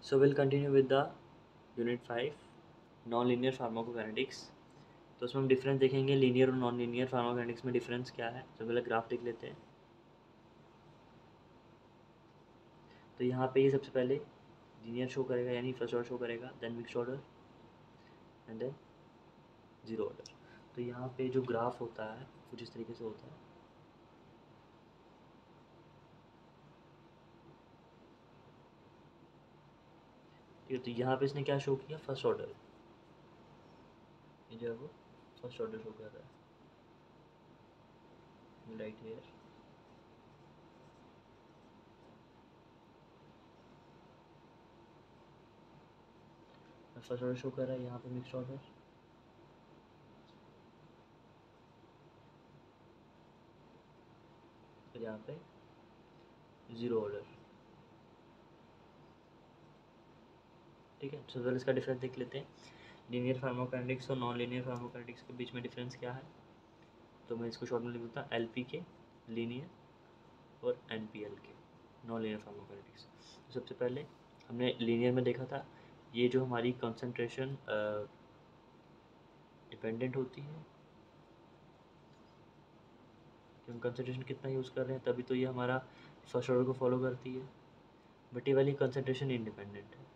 So we'll continue with the unit 5 non linear pharmacokinetics. तो उसमें हम डिफरेंस देखेंगे लीनियर और नॉन लीनियर फार्माकोकाइनेटिक्स में डिफरेंस क्या है। तो पहले ग्राफ देख लेते हैं। तो यहाँ पे ये सबसे पहले लीनियर शो करेगा यानी फर्स्ट ऑर्डर शो करेगा, then mixed order and then zero order. तो यहाँ पे जो ग्राफ होता है कुछ इस तरीके से होता है। ठीक है, तो यहाँ पे इसने क्या शो किया, फर्स्ट ऑर्डर। ये जो है वो फर्स्ट ऑर्डर शो कर रहा है right here. First order show कर रहा है यहाँ पे मिक्स्ड ऑर्डर, फिर यहाँ पे ज़ीरो ऑर्डर। ठीक है, तो पहले इसका डिफरेंस देख लेते हैं। लीनियर फार्माकोकाइनेटिक्स और नॉन लीनियर फार्माकोकाइनेटिक्स के बीच में डिफरेंस क्या है। तो मैं इसको शॉर्ट में लिख देता हूँ एल के लीनियर और एन के नॉन लीनियर फार्माकोकाइनेटिक्स। तो सबसे पहले हमने लीनियर में देखा था ये जो हमारी कंसंट्रेशन डिपेंडेंट होती है कि हम कंसंट्रेशन कितना यूज़ कर रहे हैं, तभी तो ये हमारा फर्स्ट ऑर्डर को फॉलो करती है। बट ये वाली कंसंट्रेशन इंडिपेंडेंट है,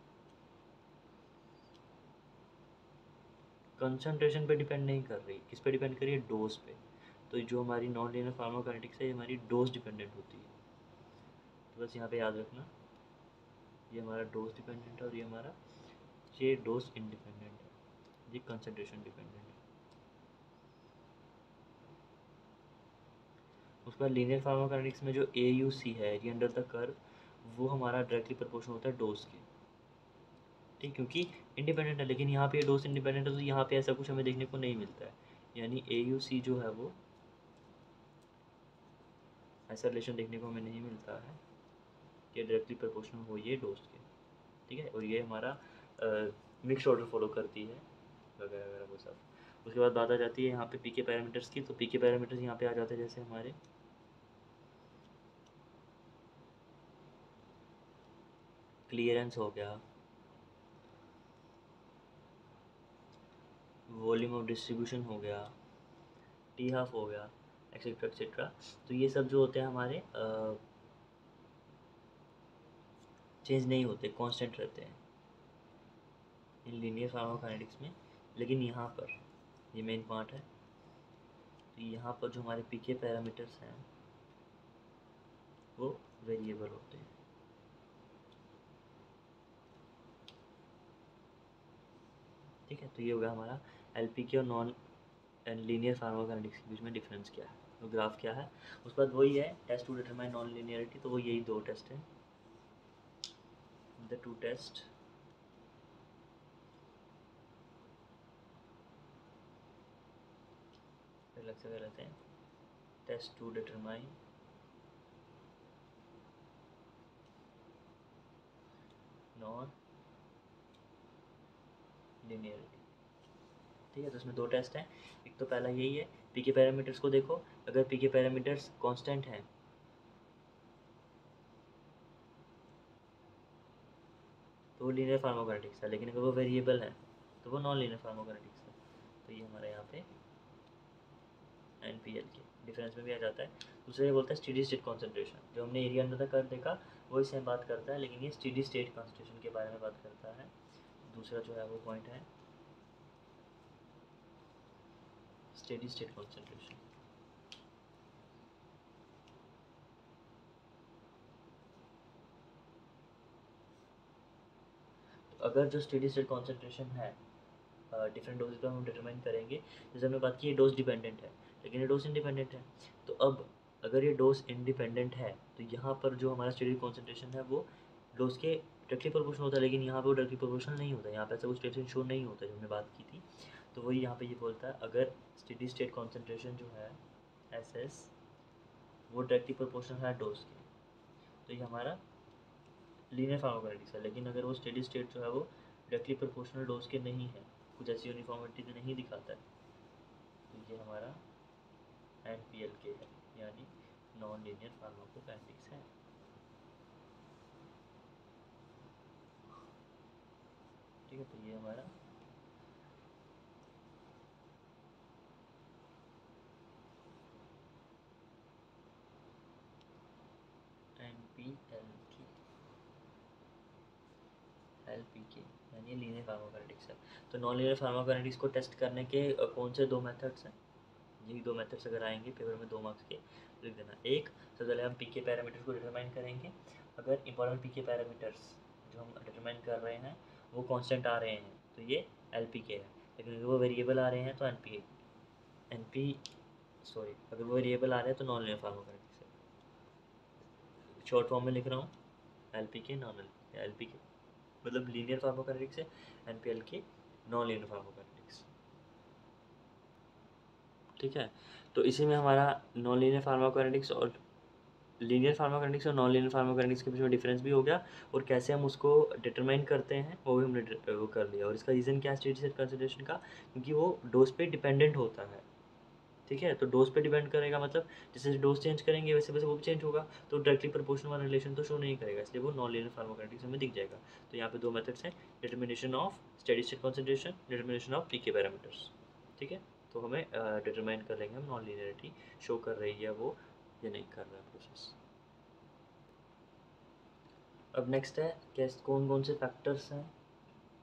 कंसंट्रेशन पे डिपेंड नहीं कर रही। किस पे डिपेंड कर रही है, डोज पे। तो जो हमारी नॉन लीनियर फार्माकोकाइनेटिक्स है ये हमारी डोज डिपेंडेंट होती है। तो बस यहाँ पे याद रखना ये हमारा डोज डिपेंडेंट है और ये डोज इंडिपेंडेंट है, ये कंसंट्रेशन डिपेंडेंट है। उसके बाद लीनियर फार्माकोकाइनेटिक्स में जो AUC है एरिया अंडर द कर्व, वो हमारा डायरेक्टली प्रोपोर्शनल होता है डोज के। ठीक, क्योंकि इंडिपेंडेंट है, लेकिन यहाँ पे डोज इंडिपेंडेंट है तो यहाँ पे ऐसा कुछ हमें देखने को नहीं मिलता है। यानी AUC जो है वो ऐसा रिलेशन देखने को हमें नहीं मिलता है कि डायरेक्टली प्रोपोर्शनल हो ये डोज के। ठीक है, और ये हमारा मिक्स ऑर्डर फॉलो करती है वगैरह वगैरह वो सब। उसके बाद बात आ जाती है यहाँ पे पीके पैरामीटर्स की। तो पीके पैरामीटर्स यहाँ पे आ जाते हैं जैसे हमारे क्लियरेंस हो गया, वॉल्यूम ऑफ डिस्ट्रीब्यूशन हो गया, टी हाफ हो गया, एक्सेट्रा एक्सेट्रा। तो ये सब जो होते हैं हमारे चेंज नहीं होते, कांस्टेंट रहते हैं इन लीनियर फार्माकोकाइनेटिक्स में। लेकिन यहाँ पर ये मेन पार्ट है, तो यहाँ पर जो हमारे पीके पैरामीटर्स हैं वो वेरिएबल होते हैं। ठीक है, तो ये हो गया हमारा LPK और नॉन लीनियर फार्माकोकाइनेटिक्स के बीच में डिफरेंस क्या है, तो ग्राफ क्या है। उसके बाद वही है test to determine non linearity. तो वो यही दो टेस्ट हैं, द टू टेस्ट अलग से कर लेते हैं। Test to determine non linearity. ठीक है, तो इसमें दो टेस्ट हैं। एक तो पहला यही है, पीके पैरामीटर्स को देखो। अगर पीके पैरामीटर्स कांस्टेंट हैं तो वो लीनियर फार्माकोकाइनेटिक्स है, लेकिन अगर वो वेरिएबल है तो वो नॉन लीनियर फार्माकोकाइनेटिक्स है। तो ये हमारे यहाँ पे NPL के डिफरेंस में भी आ जाता है। दूसरा ये बोलता है स्टेडी स्टेट कॉन्सेंट्रेशन। जो हमने एरिया अंडर द कर्व देखा वही सेम बात करता है, लेकिन ये स्टेडी स्टेट कॉन्सेंट्रेशन के बारे में बात करता है। दूसरा जो है वो पॉइंट है स्टेडी स्टेट कॉन्सेंट्रेशन। तो अगर जो स्टेडी स्टेट कॉन्सेंट्रेशन है डिफरेंट डोजेज पर हम डिटरमाइन करेंगे। जैसे हमने बात की ये डोज डिपेंडेंट है, लेकिन ये डोज इंडिपेंडेंट है। तो अब अगर ये डोज इंडिपेंडेंट है तो यहाँ पर जो हमारा स्टेडी कॉन्सेंट्रेशन है वो डोज के डायरेक्टली प्रोपोर्शनल होता है, लेकिन यहाँ पे वो डायरेक्टली प्रोपोर्शनल नहीं होता। यहाँ पे ऐसा कुछ स्टेप शो नहीं होता जो हमने बात की थी। तो वही यहाँ पे ये बोलता है अगर स्टेडी स्टेट कॉन्सेंट्रेशन जो है SS वो डायरेक्टली प्रोपोर्शनल है डोज के, तो ये हमारा लीनियर फार्माकोकाइनेटिक्स है। लेकिन अगर वो स्टेडी स्टेट जो है वो डायरेक्टली प्रोपोर्शनल डोज के नहीं है, कुछ ऐसी यूनिफॉर्मिटी तो नहीं दिखाता है, तो ये हमारा NPLK है, यानी नॉन लीनियर फार्माकोकाइनेटिक्स है। ठीक है, तो ये हमारा NPLK LPK यानी लीनियर फार्माकोकाइनेटिक्स है। तो नॉन लीनियर फार्माकोकाइनेटिक्स को टेस्ट करने के कौन से दो मेथड्स हैं? यही दो मेथड्स अगर आएंगे पेपर में 2 मार्क्स के लिख देना। एक, सबसे पहले हम पीके पैरामीटर्स को डिटरमाइन करेंगे। अगर इंपॉर्टेंट पीके पैरामीटर्स जो हम डिटरमाइन कर रहे हैं वो कांस्टेंट आ रहे हैं तो ये एलपीके है, लेकिन अगर वो वेरिएबल आ रहे हैं तो अगर वो वेरिएबल आ रहे हैं तो नॉन लीनियर फार्माकोकाइनेटिक्स है। शॉर्ट फॉर्म में लिख रहा हूँ, एलपीके नॉन एलपीके मतलब लीनियर फार्माकोकाइनेटिक्स है, एनपीएलके नॉन लीनियर फार्माकोकाइनेटिक्स। ठीक है, तो इसी में हमारा नॉन लीनियर फार्माकोकाइनेटिक्स और लीनियर फार्माकोकाइनेटिक्स और नॉन लीनियर फार्माकोकाइनेटिक्स के बीच में डिफरेंस भी हो गया, और कैसे हम उसको डिटरमाइन करते हैं वो भी हमने वो कर लिया। और इसका रीज़न क्या है स्टेडी स्टेट कंसिडरेशन का? क्योंकि वो डोज पे डिपेंडेंट होता है। ठीक है, तो डोज पे डिपेंड करेगा, मतलब जैसे डोज चेंज करेंगे वैसे वैसे वो भी चेंज होगा, तो डायरेक्टली प्रोपोर्शनल वाला रिलेशन तो शो नहीं करेगा, इसलिए वो नॉन लीनियर फार्माकोकाइनेटिक्स में दिख जाएगा। तो यहाँ पे 2 मेथड्स हैं, determination of steady state concentration, determination of PK parameters. ठीक है, तो हमें डिटरमाइन कर लेंगे हम नॉन लीनियरिटी शो कर रही है वो या नहीं कर रहा है प्रोसेस। अब नेक्स्ट है कैसे कौन कौन से फैक्टर्स हैं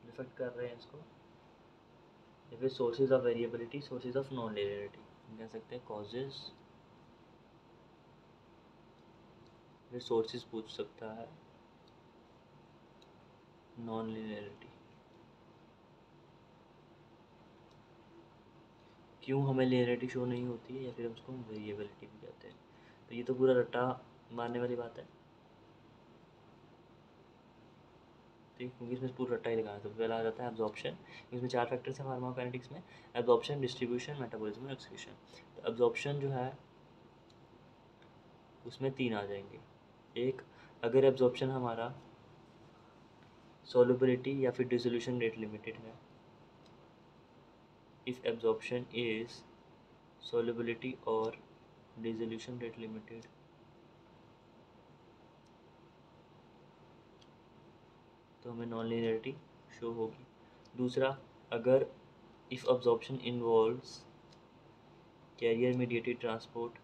इफेक्ट कर रहे हैं इसको, या फिर sources of variability, sources of non linearity कह सकते हैं, कॉजेज, फिर सोर्सेज पूछ सकता है, नॉन लीनियरिटी क्यों हमें लीनियरिटी शो नहीं होती है, या फिर हम उसको वेरिएबिलिटी भी कहते हैं। तो ये तो पूरा रट्टा मारने वाली बात है, ठीक, क्योंकि इसमें पूरा रट्टा ही लगाना है। सबसे पहला आ जाता है एब्जॉर्प्शन, इसमें 4 फैक्टर्स हैं फार्माकोकाइनेटिक्स में, एब्जॉर्प्शन, डिस्ट्रीब्यूशन, मेटाबॉलिज्म और एक्सक्रीशन। तो एब्जॉर्प्शन जो है उसमें 3 आ जाएंगे। एक, अगर एब्जॉर्प्शन हमारा solubility या फिर डिसोल्यूशन रेट लिमिटेड है, इफ एब्जॉर्प्शन इज solubility और डिसोल्यूशन रेट लिमिटेड, तो हमें नॉन लीनियरिटी शो होगी। दूसरा, अगर if absorption involves carrier mediated transport,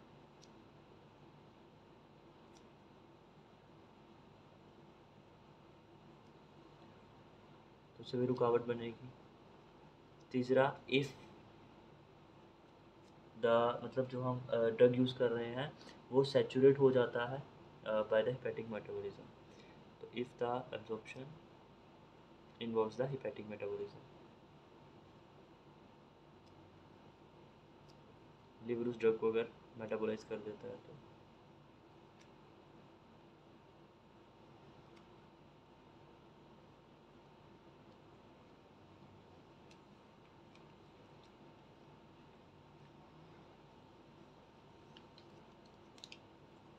तो उससे भी रुकावट बनेगी। तीसरा, इफ़ द मतलब जो हम ड्रग यूज़ कर रहे हैं वो सैचुरेट हो जाता है बाय द हेपेटिक मेटाबॉलिज्म, तो if the absorption involves the hepatic metabolism, liver उस ड्रग को अगर मेटाबोलाइज कर देता है तो।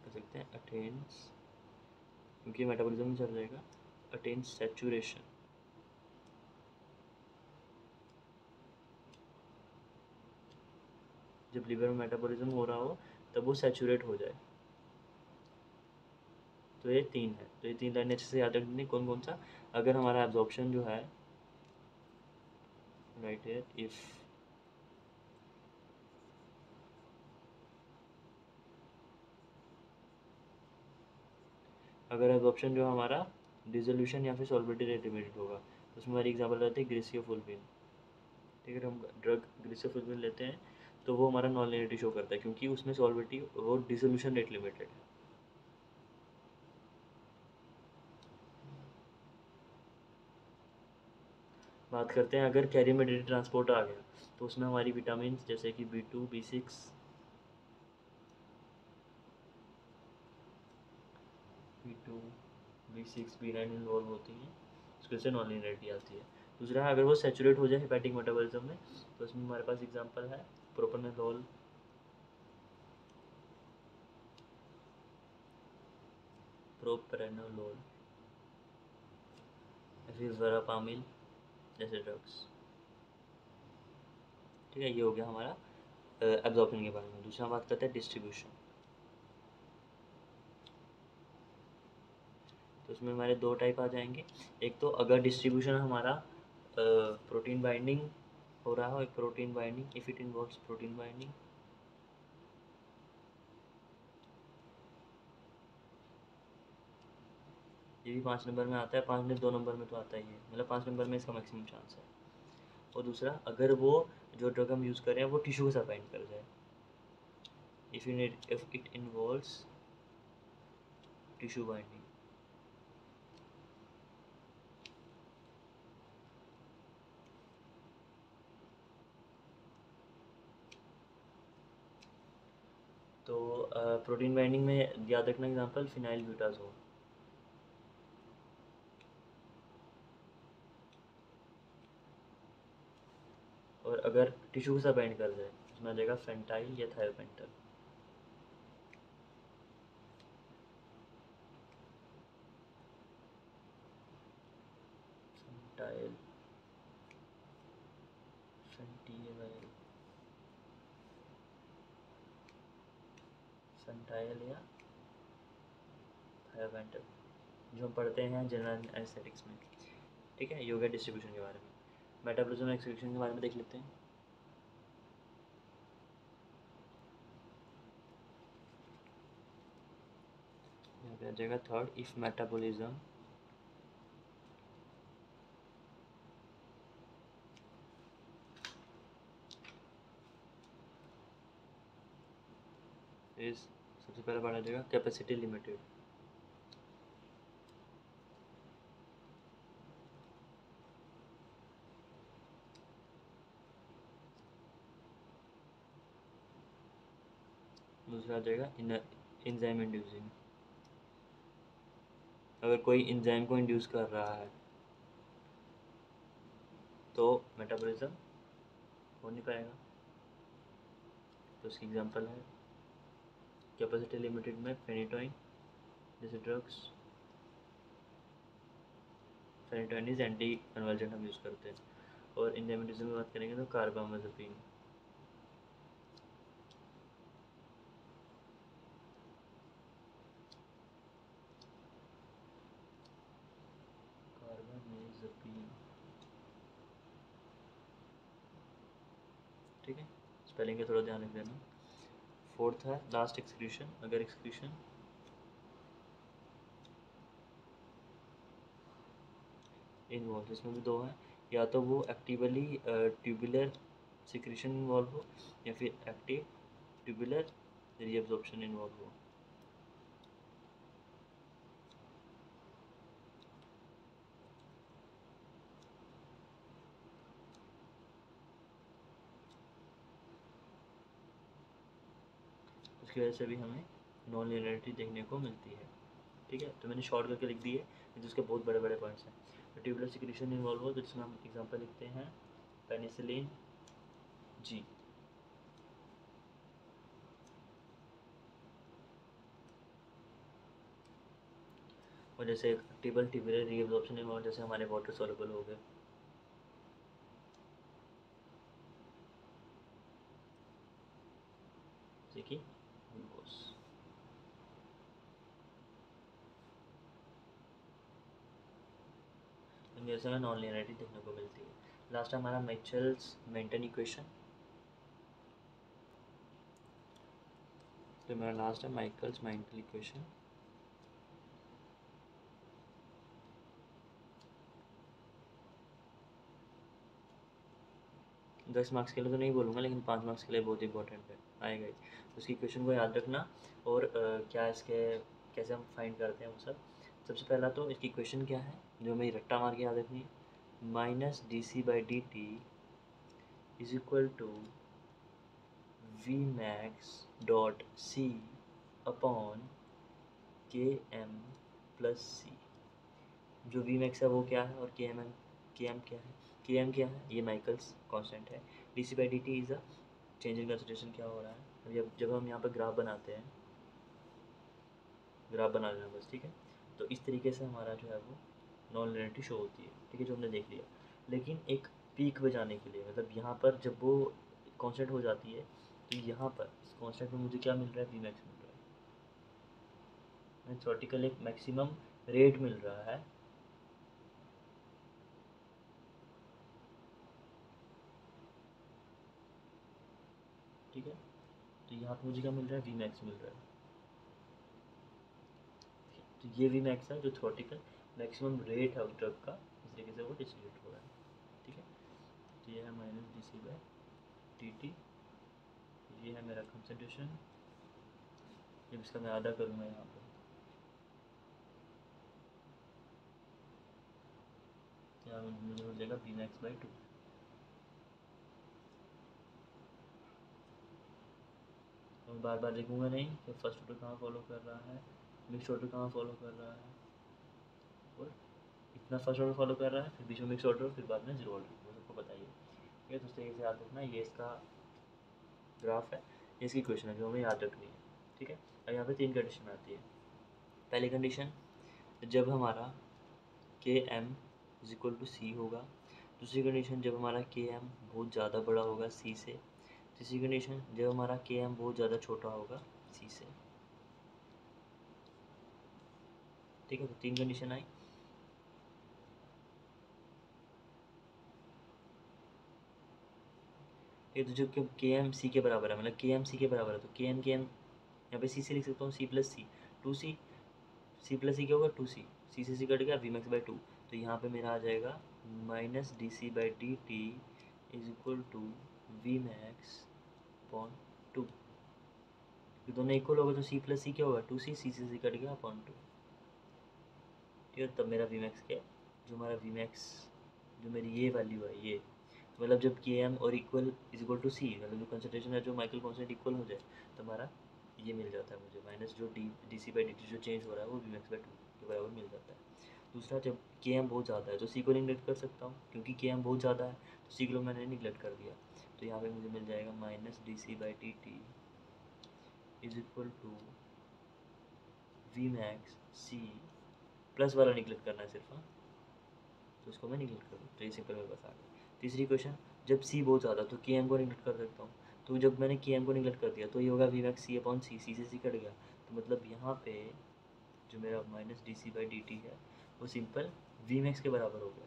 कर सकते हैं अटेन्स, क्योंकि मेटाबॉलिज्म में चल जाएगा, अटेन्स सैचुरेशन, जब लिवर में मेटाबॉलिज्म हो रहा हो तब वो सैचुरेट हो जाए। तो ये 3 है, तो ये 3 लाइन अच्छे से याद रखनी, कौन कौन सा। अगर हमारा एब्जॉर्प्शन जो है राइट है, इफ अगर एब्जॉर्प्शन जो हमारा डिसोल्यूशन या फिर सॉल्बिलिटी रेट लिमिटेड होगा, तो उसमें हमारी एग्जाम्पल रहती है ग्लिसियोफुलविन। ठीक है, हम ड्रग ग्लिसियोफुलविन लेते हैं तो वो हमारा नॉन लीनियरिटी शो करता है, क्योंकि उसमें सॉल्बिलिटी और डिसोल्यूशन रेट लिमिटेड है। बात करते हैं अगर कैरियर मीडिएटेड ट्रांसपोर्ट आ गया, तो उसमें हमारी विटामिन जैसे कि B2, B6, B2, B6, B9 involve होती हैं, उसकी वजह से नॉन लीनियरिटी आती है। दूसरा है अगर वो सेचुरेट हो जाए हेपेटिक मेटाबॉलिज्म में, तो उसमें हमारे पास एग्जांपल है प्रोपेनोल, प्रोप्रेनोलोल या फिर वरापामिल जैसे ड्रग्स। ठीक है, ये हो गया हमारा एब्जॉर्प्शन के बारे में। दूसरा बात करते हैं डिस्ट्रीब्यूशन, तो उसमें हमारे 2 टाइप आ जाएंगे। एक तो अगर डिस्ट्रीब्यूशन हमारा प्रोटीन बाइंडिंग हो रहा हो, एक protein binding, if it involves protein binding, ये भी 5 नंबर में आता है, 5 में 2 नंबर में तो आता ही है, मतलब 5 नंबर में इसका मैक्सिमम चांस है। और दूसरा, अगर वो जो ड्रग हम यूज़ कर रहे हैं वो टिश्यू के साथ बाइंड कर जाए, if it involves tissue binding. तो प्रोटीन बाइंडिंग में याद रखना एग्जांपल फिनाइल ब्यूटाजोल, और अगर टिश्यू के साथ बाइंड कर जाए उसमें आ जाएगा फेंटाइल या थायोपेंटल। फेंटाइल, फेंटिएवाइल, फेंटाइल या थायोपेंटल, जो हम पढ़ते हैं जनरल एनेस्थेटिक्स में। ठीक है, योगा डिस्ट्रीब्यूशन के बारे में। मेटाबॉलिज्म एक्सक्रीशन के बारे में देख लेते हैं। यहाँ पे आ जाएगा थर्ड, इफ मेटाबॉलिज्म इज, सबसे पहले पढ़ा जाएगा कैपेसिटी लिमिटेड। दूसरा आ जाएगा इंजाइम इंड्यूसिंग, अगर कोई इंजाइम को इंड्यूस कर रहा है तो मेटाबॉलिज्म हो नहीं पाएगा। तो इसकी एग्जांपल है कैपेसिटी लिमिटेड में फेनिटोइन जैसे drugs, phenytoin is anti convergent हम यूज़ करते हैं। और इंजाइम इंड्यूसिंग की बात करेंगे तो कार्बामेज़ेपिन। कार्बामेज़ेपिन, ठीक है, स्पेलिंग का थोड़ा ध्यान रख देना। फोर्थ है लास्ट एक्सक्रीशन, अगर एक्सक्रीशन इन्वॉल्व, इसमें भी दो हैं, या तो वो एक्टिवली ट्यूबुलर सिक्रीशन इन्वॉल्व हो या फिर एक्टिव ट्यूबुलर रीअब्जॉर्प्शन इन्वॉल्व हो। उसकी वजह से भी हमें नॉन लिनियरिटी देखने को मिलती है। ठीक है, तो मैंने शॉर्ट करके लिख दी है जिसके बहुत बड़े बड़े पॉइंट्स हैं। तो ट्यूबुलर सिक्रीशन इन्वॉल्व हो तो जिसमें हम एग्जांपल लिखते हैं पेनिसिलिन जी, और जैसे एक्टिवल ट्यूबुलर रीअब्जॉर्प्शन इन्वॉल्व जैसे हमारे वाटर सॉल्युबल हो गए, जैसे कि ग्लूकोज। इनकी वजह से हमें नॉन लिनियरिटी देखने को मिलती है। लास्ट हमारा मिचेल्स मेंटन इक्वेशन, तो मेरा लास्ट है माइकल्स मेंटन इक्वेशन। 10 मार्क्स के लिए तो नहीं बोलूँगा, लेकिन 5 मार्क्स के लिए बहुत इंपॉर्टेंट है, आएगा ही। तो उसकी क्वेश्चन को याद रखना, और क्या इसके कैसे हम फाइंड करते हैं वो सब। सबसे पहला तो इसकी क्वेश्चन क्या है जो हमें रट्टा मार के याद रखनी है, minus dc/dt is equal to Vmax dot C upon Km plus C। जो Vmax है वो क्या है और Km क्या है, Km क्या है, ये माइकल्स कांस्टेंट है। dc/dt is a change in concentration क्या हो रहा है। जब हम यहाँ पर ग्राफ बनाते हैं, ग्राफ बना लेना बस, ठीक है। तो इस तरीके से हमारा जो है वो नॉन लिनियरिटी शो होती है, ठीक है, जो हमने देख लिया। लेकिन एक पीक पे जाने के लिए, मतलब यहाँ पर जब वो कांस्टेंट हो जाती है तो यहाँ पर इस कांस्टेंट में मुझे क्या मिल रहा है, Vmax मिल रहा है, थ्योरेटिकल एक मैक्सिमम रेट मिल रहा है ठीक है, तो यहाँ पर मुझे क्या मिल रहा है, वी मैक्स मिल रहा है। तो ये वी मैक्स है जो थ्योरेटिकल मैक्सिमम रेट है उस ड्रग का, इस तरीके से वो डिस्ट्रीब्यूट हो रहा है। ठीक है, तो ये है minus D C by T T, ये है मेरा कंसनट्रेशन। जब इसका मैं आधा करूँगा यहाँ पर, क्या मुझे हो जाएगा वी मैक्स बाई 2। मैं बार बार लिखूँगा नहीं कि फर्स्ट ऑर्डर कहाँ फॉलो कर रहा है, मिक्स ऑर्डर कहाँ फॉलो कर रहा है, और इतना फर्स्ट ऑर्डर फॉलो कर रहा है, फिर बीच में मिक्स ऑर्डर, फिर बाद में जीरो ऑर्डर, वो सबको बताइए। ठीक है, तो उस तरीके से याद रखना, ये इसका ग्राफ है, ये इसकी क्वेश्चन है जो हमें याद रखनी है। ठीक है, और यहाँ पे 3 कंडीशन आती है। पहली कंडीशन, जब हमारा के एम इज इक्वल टू सी होगा। दूसरी कंडीशन, जब हमारा के एम बहुत ज़्यादा बड़ा होगा सी से। तीसरी कंडीशन, जब हमारा के एम बहुत ज़्यादा छोटा होगा सी से। ठीक है, तो 3 कंडीशन आई। ये तो जो के एम सी के बराबर है, मतलब के एम सी के बराबर है, तो के एम यहाँ पे सी से लिख सकता हूँ, C plus C, two C plus C क्या होगा, टू सी से सी कट गया, वी मैक्स बाई 2। तो यहाँ पे मेरा आ जाएगा minus D C by D T is equal to V max upon 2। ये दोनों इक्वल होगा तो सी प्लस सी क्या होगा, टू सी से सी कट गया अपॉन 2। ठीक है, तब मेरा वी मैक्स क्या है, जो हमारा वी मैक्स, जो मेरी ये वैल्यू है ये, तो मतलब जब के एम और इक्वल इज इक्वल टू सी, मतलब जो कंसनट्रेशन है जो माइकल कॉन्स्टेंट इक्वल हो जाए, तो हमारा ये मिल जाता है मुझे, माइनस जो D C by D T जो चेंज हो रहा है वो वी मैक्स बाई 2 के बराबर मिल जाता है। दूसरा, जब के एम बहुत ज़्यादा है तो सी को निगलेक्ट कर सकता हूँ, क्योंकि के एम बहुत ज़्यादा है तो सी को मैंने निगलेक्ट कर दिया। तो यहाँ पे मुझे मिल जाएगा minus D C by D T is equal to V max C, plus वाला निगलेक्ट करना है सिर्फ, हाँ, तो इसको मैं निगलेक्ट कर दूँ, तो ये सिंपल मेरे पास आ गया। तीसरी क्वेश्चन, जब सी बहुत ज़्यादा तो के एम को निगलेक्ट कर सकता हूँ, तो जब मैंने के एम को निगलेक्ट कर दिया तो ये होगा we max C upon C, C से सी कट गया, तो मतलब यहाँ पे जो मेरा minus D C by D T है वो सिंपल वी मैक्स के बराबर हो गया।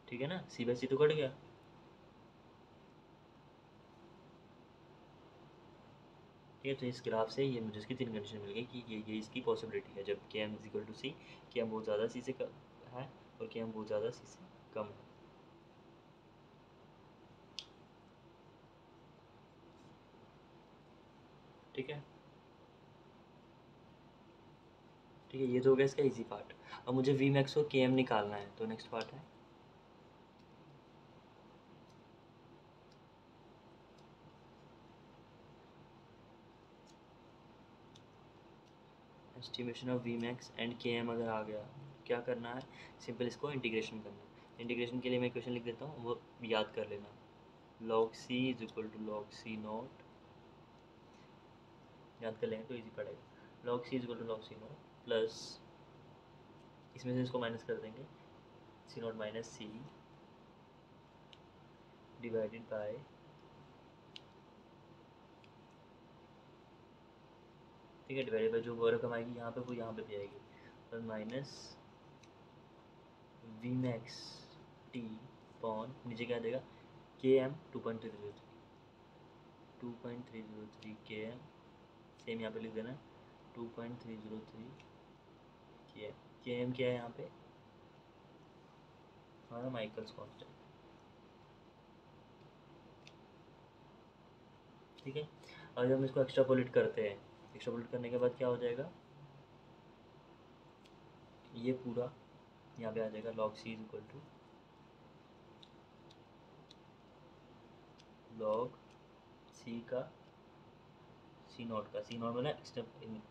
ठीक है ना, सी बाई सी तो कट गया। ठीक है, तो इस ग्राफ से ये मुझे इसकी 3 कंडीशन मिल गई कि ये इसकी पॉसिबिलिटी है, जब के एम इज इक्वल टू सी, के एम बहुत ज़्यादा सी से है और के एम बहुत ज़्यादा सी से कम है। ठीक है, ठीक है, ये तो हो गया इसका इजी पार्ट। अब मुझे वी मैक्स और के एम निकालना है, तो नेक्स्ट पार्ट है estimation of V max and K M. अगर आ गया, क्या करना है, सिंपल इसको इंटीग्रेशन करना है। इंटीग्रेशन के लिए मैं क्वेश्चन लिख देता हूँ, वो याद कर लेना। Log C is equal to log C not, याद कर लेंगे तो इजी पड़ेगा। Log C is equal to log C not plus, इसमें से इसको माइनस कर देंगे, C not minus C divided by, ठीक है, डिवाइडेड बाय जो रकम आएगी यहाँ पे वो यहाँ पे भी आएगी, और minus V max T upon नीचे क्या देगा, के एम 2.303 के एम, सेम यहाँ पे लिख देना 2.303 के एम क्या है यहाँ पे हमारा माइकल्स कांस्टेंट। ठीक है, और जब हम इसको एक्स्ट्रापोलेट करते हैं, एक्स्ट्रापोलेट करने के बाद क्या हो जाएगा, ये पूरा यहाँ पे आ जाएगा log C is equal to log C का सी नॉट का, सी नॉट वाला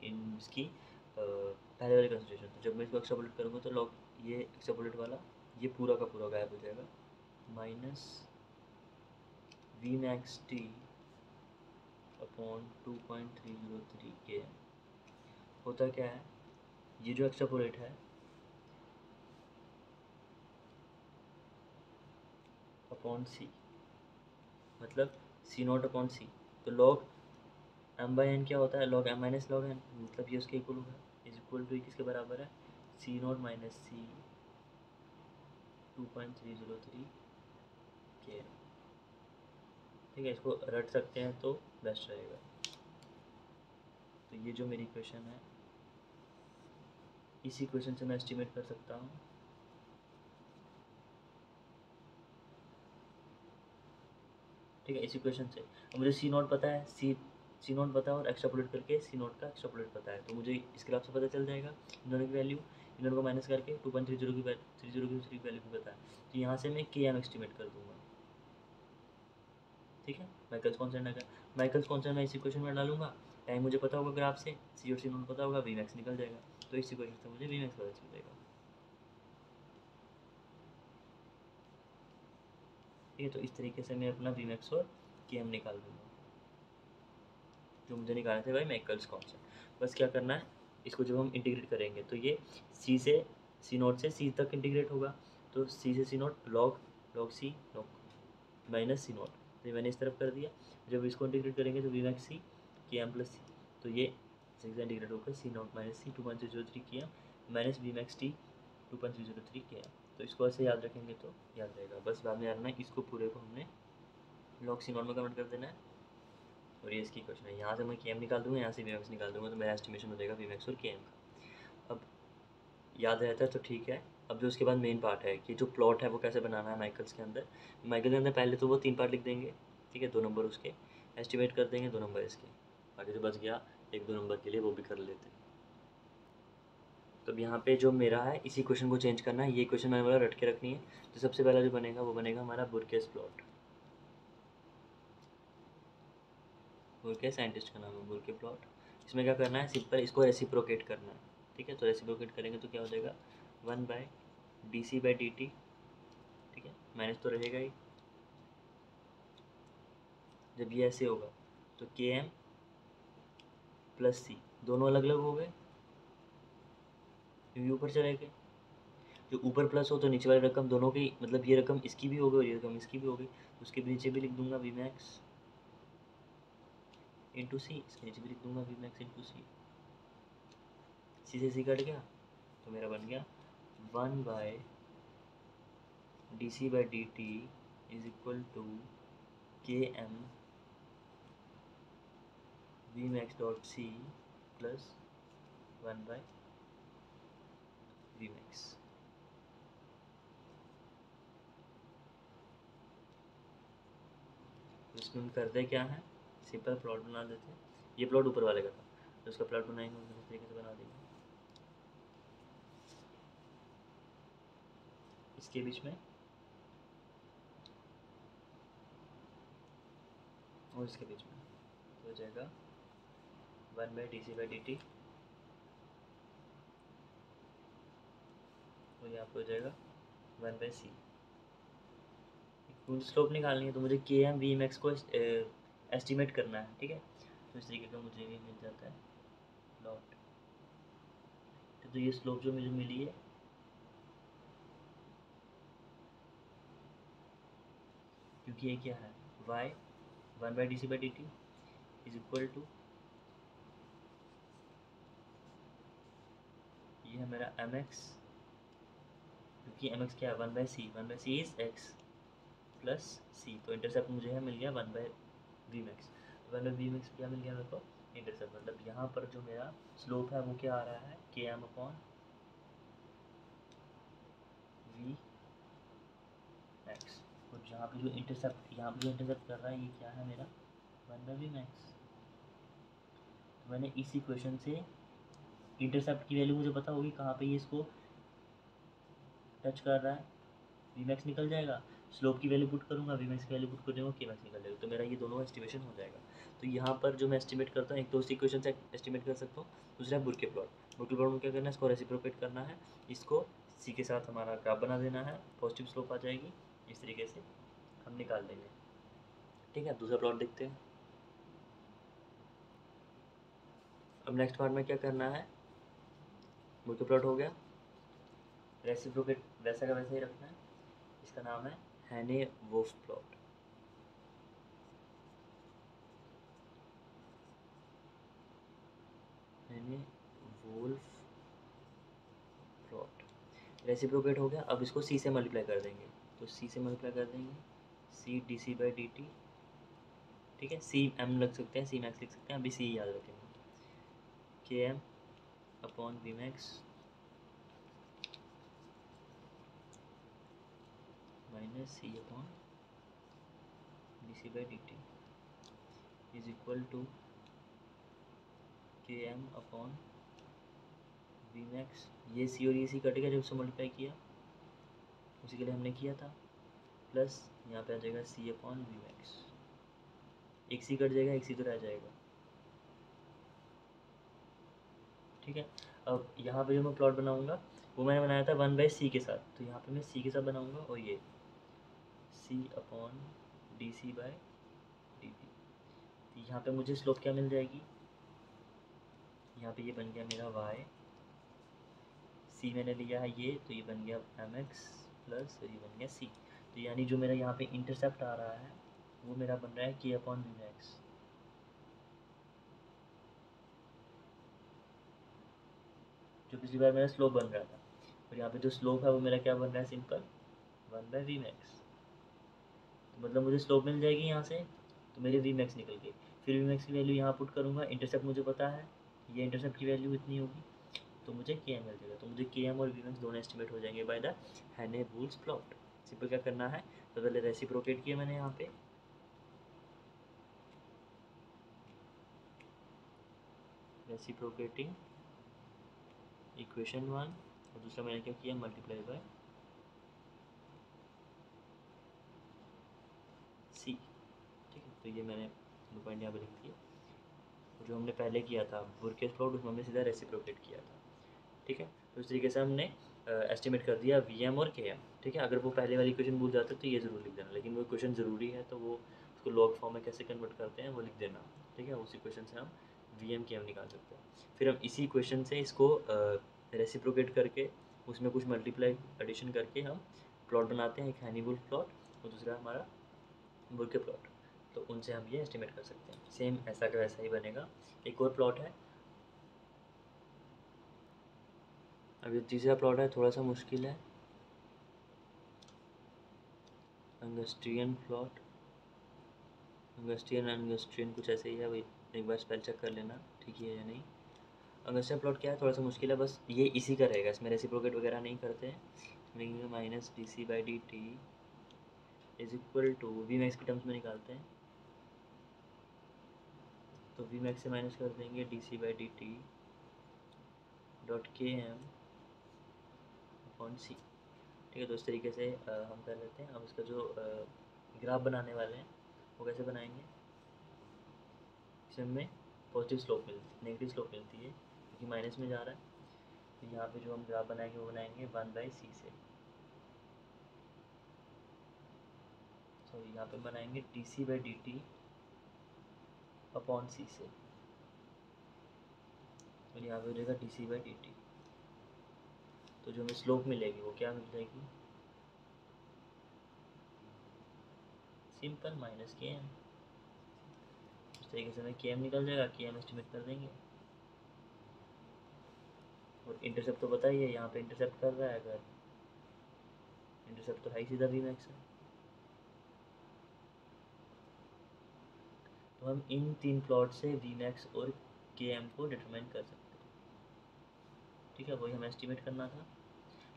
इन इसकी पहले वाली कंसिडरेशन, तो जब मैं इसको एक्स्ट्रापोलेट करूँगा तो लॉग ये एक्स्ट्रापोलेट वाला ये पूरा का पूरा गायब हो जाएगा, minus V max T upon 2.303 K M. होता क्या है, ये जो एक्स्ट्रापोलेट है अपॉन सी, मतलब सी नॉट अपॉन सी, तो लॉग एम बाई एन क्या होता है, log M minus log N, मतलब ये उसके इक्वल होगा, इज इक्वल टू किसके बराबर है, सी not minus C 2.303 K M. ठीक है, इसको रट सकते हैं तो बेस्ट रहेगा। तो ये जो मेरी इक्वेशन है, इसी इक्वेशन से मैं एस्टिमेट कर सकता हूँ। ठीक है, इसी इक्वेशन से अब मुझे सी नॉट पता है, सी नॉट पता है और एक्स्ट्रापोलेट करके सी नॉट का एक्स्ट्रापोलेट पता है, तो मुझे इसके हिसाब से पता चल जाएगा इन दोनों की वैल्यू, इन दोनों को माइनस करके 2.30 की 30 की वैल्यू भी पता है, तो यहाँ से मैं के एम एस्टिमेट कर दूँगा। ठीक है, माइकल्स कॉन्स्टेंट अगर माइकल्स कॉन्स्टेंट मैं इस इक्वेशन में डालूंगा, टाइम मुझे पता होगा ग्राफ से, सी और सी नॉट पता होगा, वी मैक्स निकल जाएगा, तो इस इक्वेशन से मुझे वी मैक्स पता चल जाएगा। ठीक है, तो इस तरीके से मैं अपना वी मैक्स और के एम निकाल दूँगा, जो मुझे निकालने थे भाई माइकल्स कॉन्स्टेंट। बस क्या करना है, इसको जब हम इंटीग्रेट करेंगे तो ये सी से सी नॉट से सी तक इंटीग्रेट होगा, तो सी से C not log log C log minus C not, तो ये मैंने इस तरफ कर दिया। जब इसको इंटीग्रेट करेंगे तो वी मैक्स सी के एम प्लस सी, तो ये सिक्स इंटीग्रेट होकर सी not minus C 2.003 K M minus V max T 2.003 K M. तो इसको ऐसे याद रखेंगे तो याद रहेगा। बस बाद में याद रखना है, इसको पूरे को हमने लॉग सी नॉट में कन्वर्ट कर देना है, और ये इसकी क्वेश्चन है। यहाँ से मैं के एम निकाल दूँगा, यहाँ से वी मैक्स निकाल दूँगा, तो मेरा एस्टिमेशन हो जाएगा वी मैक्स और के एम का। अब याद रहता है तो ठीक है। अब जो उसके बाद मेन पार्ट है कि जो प्लॉट है वो कैसे बनाना है माइकल्स के अंदर। माइकल के अंदर पहले तो वो 3 पार्ट लिख देंगे, ठीक है, 2 नंबर उसके एस्टिमेट कर देंगे, 2 नंबर इसके, बाकी जो बच गया 1-2 नंबर के लिए वो भी कर लेते हैं। तो अब यहाँ पे जो मेरा है इसी क्वेश्चन को चेंज करना है, ये क्वेश्चन मैंने बोला रट के रखनी है। तो सबसे पहला जो बनेगा वो बनेगा हमारा बुरकेस प्लॉट। बुरके साइंटिस्ट का नाम है, बुरके प्लॉट। इसमें क्या करना है, सिंपल इसको रेसिप्रोकेट करना है। ठीक है, तो रेसिप्रोकेट करेंगे तो क्या हो जाएगा 1/dc/dt। ठीक है, माइनस तो रहेगा ही। जब ये ऐसे होगा तो के एम प्लस सी दोनों अलग अलग हो गए, क्योंकि ऊपर चले गए। जो ऊपर प्लस हो तो नीचे वाली रकम दोनों की, मतलब ये रकम इसकी भी हो गई और ये रकम इसकी भी हो गई, उसके नीचे भी लिख दूंगा वी मैक्स इंटू सी, इसके नीचे भी लिख दूंगा V max into C. C से सी कट गया तो मेरा बन गया 1/dc/dt is equal to K M V max dot C plus 1/वी मैक्स। तो इसमें हम करते क्या है, सिंपल प्लॉट बना देते हैं। ये प्लॉट ऊपर वाले का था, तो उसका प्लॉट बनाएंगे उस तरीके से बना देंगे। इसके बीच में और इसके बीच में तो हो जाएगा 1/dc/dt, और यहाँ पे हो जाएगा 1/c। मुझे स्लोप निकालनी है तो मुझे के एम वी एम एक्स को एस्टिमेट करना है। ठीक है, तो इस तरीके का मुझे भी मिल जाता है प्लॉट। तो ये स्लोप जो मुझे मिली है, क्योंकि ये क्या है y 1/dc/dt is equal to, ये है मेरा एम एक्स, क्योंकि एम एक्स क्या है 1/c इज x प्लस सी, तो इंटरसेप्ट मुझे है मिल गया 1/वी मैक्स। 1/वी मैक्स क्या मिल गया मेरे को, इंटरसेप्ट। मतलब यहाँ पर जो मेरा स्लोप है वो क्या आ रहा है के एम अपॉन वी मैक्स, और यहाँ पे जो इंटरसेप्ट कर रहा है ये क्या है मेरा 1/वी मैक्स। तो मैंने इस इक्वेशन से इंटरसेप्ट की वैल्यू मुझे पता होगी कहाँ पे ये इसको टच कर रहा है, वी मैक्स निकल जाएगा। स्लोप की वैल्यू पुट करूँगा, वी मैक्स की वैल्यू पुट कर दूँगा, के मैक्स निकल जाएगा, तो मेरा ये दोनों एस्टिमेशन हो जाएगा। तो यहाँ पर जो मैं एस्टिमेट करता हूँ, एक तो उस इक्वेशन से एस्टिमेट कर सकता हूँ, दूसरा बुरके प्लॉट। बुरके प्लॉट में क्या करना है, इसको रेसिप्रोकेट करना है, इसको सी के साथ हमारा ग्राफ बना देना है, पॉजिटिव स्लोप आ जाएगी, इस तरीके से हम निकाल देंगे। ठीक है, दूसरा प्लॉट देखते हैं। अब नेक्स्ट पार्ट में क्या करना है, बुरके प्लॉट हो गया, रेसिप्रोकेट वैसा का वैसा ही रखना है। इसका नाम है हैने-वुल्फ प्लॉट। हैने-वुल्फ प्लॉट रेसिप्रोकेट हो गया। अब इसको सी से मल्टीप्लाई कर देंगे, तो सी से मल्टीप्लाई कर देंगे C D C by D T ठीक है, सी एम लग सकते हैं, सी मैक्स लिख सकते हैं, अभी सी याद रखेंगे, K M upon V max minus C upon D C by D T is equal to K M upon V max, ये सी और ये सी कटेगा जब उससे मल्टीप्लाई किया, उसी के लिए हमने किया था, प्लस यहाँ पे आ जाएगा सी अपॉन वी मैक्स, एक सी कट जाएगा, एक सी तो रह जाएगा। ठीक है, अब यहाँ पे जो मैं प्लॉट बनाऊँगा वो मैंने बनाया था 1/c के साथ, तो यहाँ पे मैं c के साथ बनाऊँगा और ये c upon D C by D T, तो यहाँ पे मुझे स्लोप क्या मिल जाएगी, यहाँ पे ये बन गया मेरा y, c मैंने लिया है ये, तो ये बन गया mx प्लस ये बन गया c, तो यानी जो मेरा यहाँ पे इंटरसेप्ट आ रहा है वो मेरा बन रहा है k अपॉन वी मैक्स। जो पिछली बार मेरा स्लोप बन रहा था, और यहाँ पे जो स्लोप है वो मेरा क्या बन रहा है, सिंपल 1/v मैक्स, तो मतलब मुझे स्लोप मिल जाएगी यहाँ से, तो मेरे वी मैक्स निकल गई, फिर वी मैक्स की वैल्यू यहाँ पुट करूँगा, इंटरसेप्ट मुझे पता है, ये इंटरसेप्ट की वैल्यू इतनी होगी, तो मुझे के एम मिल जाएगा, तो मुझे के एम और वी मैक्स दोनों एस्टिमेट हो जाएंगे बाय द हैने-बूल्स प्लॉट। सिंपल क्या करना है, तो पहले रेसिप्रोकेट किया मैंने यहाँ पे, रेसिप्रोकेटिंग इक्वेशन 1, और दूसरा मैंने क्या किया, मल्टीप्लाई बाय सी। ठीक है, तो ये मैंने दो पॉइंट यहाँ पे लिख दिए, जो हमने पहले किया था बुर्केस प्लॉट, उसमें हमने सीधा रेसिप्रोकेट किया था। ठीक है, तो इस तरीके से हमने एस्टिमेट कर दिया वी एम और के एम। ठीक है, अगर वो पहले वाली क्वेश्चन भूल जाते तो ये ज़रूर लिख देना, लेकिन वो क्वेश्चन ज़रूरी है तो वो उसको लॉग फॉर्म में कैसे कन्वर्ट करते हैं वो लिख देना। ठीक है, उसी क्वेश्चन से हम वी एम के एम निकाल सकते हैं, फिर हम इसी क्वेश्चन से इसको रेसिप्रोकेट करके उसमें कुछ मल्टीप्लाई एडिशन करके हम प्लॉट बनाते हैं, एक हैनी-बुल प्लॉट और दूसरा हमारा बुर्के प्लॉट, तो उनसे हम ये एस्टिमेट कर सकते हैं। सेम ऐसा का वैसा ही बनेगा। एक और प्लॉट है, अभी तीसरा प्लॉट है, थोड़ा सा मुश्किल है, अंगस्ट्रियन प्लॉट, अंगस्ट्रियन कुछ ऐसे ही है, वही एक बार स्पेल चेक कर लेना ठीक है या नहीं। अंगस्ट्रियन प्लॉट क्या है, थोड़ा सा मुश्किल है, बस ये इसी का रहेगा, इसमें रेसिप्रोकेट वगैरह नहीं करते हैं, इसमें minus D C by D T is equal to V max के टर्म्स में निकालते हैं, तो वी मैक्स से माइनस कर देंगे D C by D T dot K M upon C. ठीक है, तो इस तरीके से हम कर लेते हैं। अब इसका जो ग्राफ बनाने वाले हैं वो कैसे बनाएंगे, इसमें पॉजिटिव स्लोप मिलती, नेगेटिव स्लोप मिलती है क्योंकि माइनस में जा रहा है, तो यहाँ पे जो हम ग्राफ बनाएंगे वो बनाएंगे 1/c से, सॉरी यहाँ पे बनाएंगे D C by D T upon C से, और यहाँ पे हो जाएगा D C by D T, तो जो हमें स्लोप मिलेगी वो क्या मिल जाएगी, सिंपल माइनस के एम। इस तरीके से हमें के एम निकल जाएगा, के एम एस्टिमेट कर देंगे, और इंटरसेप्ट तो पता ही है, यहाँ पे इंटरसेप्ट कर रहा है, अगर इंटरसेप्ट तो है ही सीधा वी मैक्स है, तो हम इन तीन प्लॉट से वी मैक्स और के एम को डिटरमाइन कर सकते हैं। ठीक है, वही हमें एस्टिमेट करना था,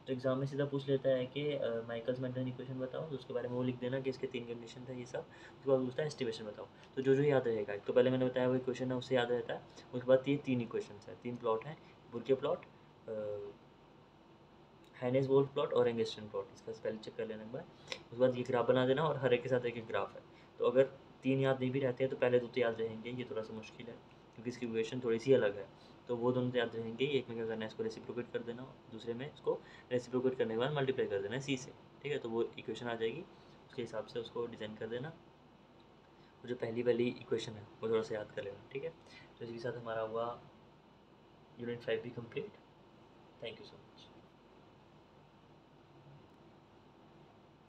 तो एग्जाम में सीधा पूछ लेता है कि माइकल्स मेंटन इक्वेशन बताओ, तो उसके बारे में वो लिख देना कि इसके तीन कंडीशन था ये सब, उसके बाद पूछता है एस्टिमेशन बताओ, तो जो जो याद रहेगा, एक तो पहले मैंने बताया वो इक्वेशन है उससे याद रहता है, उसके बाद ये तीन इक्वेशन है, तीन प्लॉट हैं, बुर्के प्लॉट, हैनेस-बोल्ट प्लॉट और एंगस्ट्रियन प्लॉट, इसका स्पेल चेक कर लेना एक बार, उसके बाद ये ग्राफ बना देना, और हर एक के साथ एक एक ग्राफ है, तो अगर तीन याद नहीं भी रहते हैं तो पहले दो तो याद रहेंगे, ये थोड़ा सा मुश्किल है क्योंकि इसकी इक्वेशन थोड़ी सी अलग है, तो वो दोनों तो याद रहेंगे, एक में क्या करना है, इसको रेसिप्रोकेट कर देना, दूसरे में इसको रेसिप्रोकेट करने के बाद मल्टीप्लाई कर देना है सी से। ठीक है, तो वो इक्वेशन आ जाएगी, उसके हिसाब से उसको डिज़ाइन कर देना, वो जो पहली वाली इक्वेशन है वो थोड़ा सा याद कर लेना। ठीक है, तो इसी के साथ हमारा हुआ यूनिट 5 भी complete. Thank you so much.